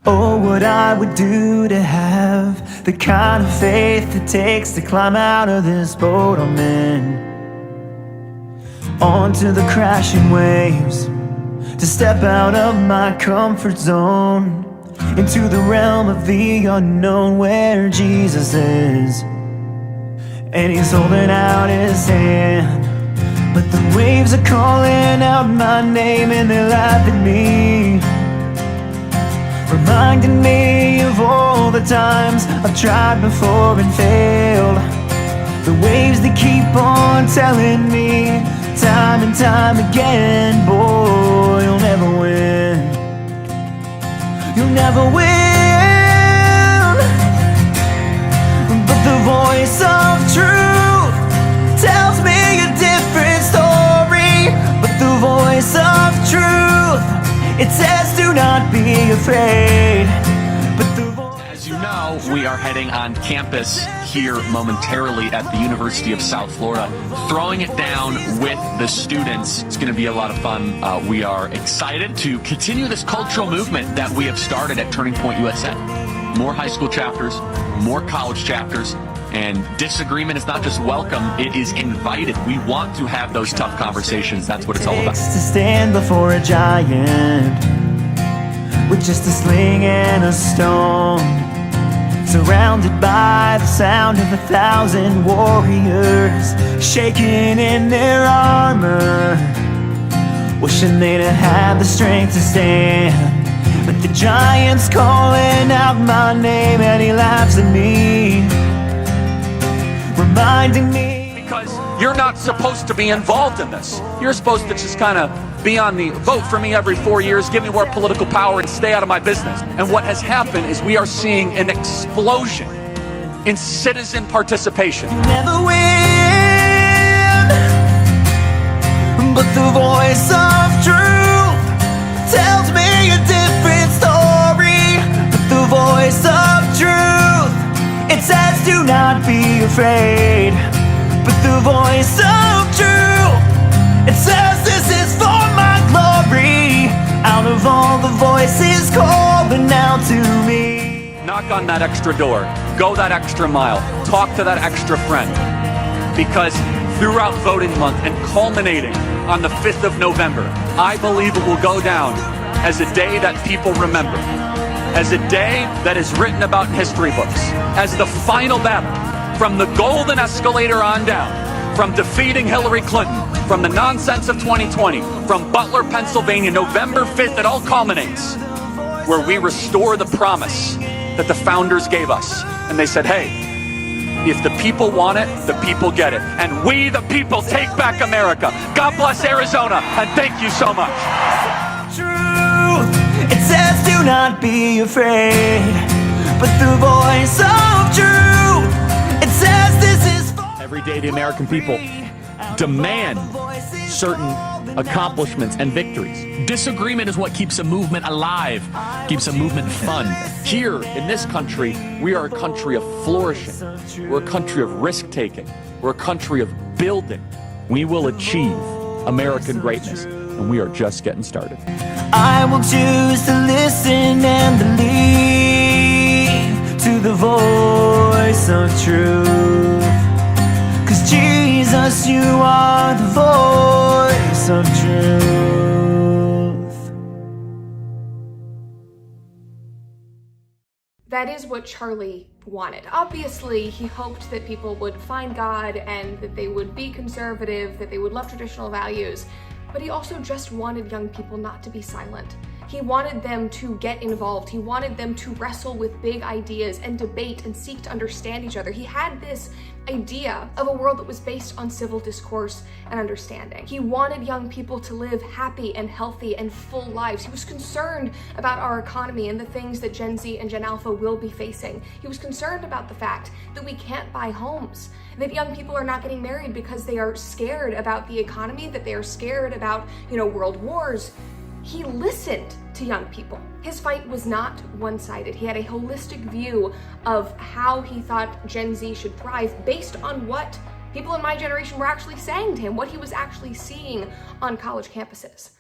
Oh, what I would do to have the kind of faith it takes to climb out of this boat I'm in, onto the crashing waves, to step out of my comfort zone, into the realm of the unknown where Jesus is. And he's holding out his hand, but the waves are calling out my name and they laugh at me, reminding me of all the times I've tried before and failed. The waves that keep on telling me time and time again, boy, you'll never win. You'll never win. But the voice of truth tells me a different story. But the voice of truth, it says do not be afraid. But the As you know, we are heading on campus here momentarily at the University of South Florida, throwing it down with the students. It's going to be a lot of fun. We are excited to continue this cultural movement that we have started at Turning Point USA. More high school chapters, more college chapters, and disagreement is not just welcome, it is invited. We want to have those tough conversations. That's what it's all about. To stand before a giant with just a sling and a stone, surrounded by the sound of 1,000 warriors shaking in their armor, wishing they'd have had the strength to stand. But the giant's calling out my name and he laughs at me, reminding me. Because you're not supposed to be involved in this. You're supposed to just kind of be on the vote for me every 4 years, give me more political power, and stay out of my business. And what has happened is we are seeing an explosion in citizen participation. Never win, but the voice of truth tells me a different story. But the voice of truth, it says do not be afraid. But the voice of truth, it says this is for my glory. Out of all the voices calling out to me, Knock on that extra door, go that extra mile, talk to that extra friend. Because throughout voting month and culminating on the 5th of November, I believe it will go down as a day that people remember, as a day that is written about in history books, as the final battle, from the golden escalator on down, from defeating Hillary Clinton, from the nonsense of 2020, from Butler, Pennsylvania, November 5th, it all culminates where we restore the promise that the founders gave us. And they said, hey, if the people want it, the people get it. And we, the people, take back America. God bless Arizona, and thank you so much. truth, it says do not be afraid. But the voice of truth, it says this is for Every day the American people demand certain accomplishments and victories. Disagreement is what keeps a movement alive, keeps a movement fun. Here in this country, we are a country of flourishing. We're a country of risk-taking. We're a country of building. We will achieve American greatness, and we are just getting started. I will choose to listen and believe to the voice of truth. 'Cause Jesus, you are the voice of truth. That is what Charlie wanted. Obviously, he hoped that people would find God and that they would be conservative, that they would love traditional values, but he also just wanted young people not to be silent. He wanted them to get involved. He wanted them to wrestle with big ideas and debate and seek to understand each other. He had this idea of a world that was based on civil discourse and understanding. He wanted young people to live happy and healthy and full lives. He was concerned about our economy and the things that Gen Z and Gen Alpha will be facing. He was concerned about the fact that we can't buy homes, that young people are not getting married because they are scared about the economy, that they are scared about, world wars. He listened to young people. His fight was not one-sided. He had a holistic view of how he thought Gen Z should thrive based on what people in my generation were actually saying to him, what he was actually seeing on college campuses.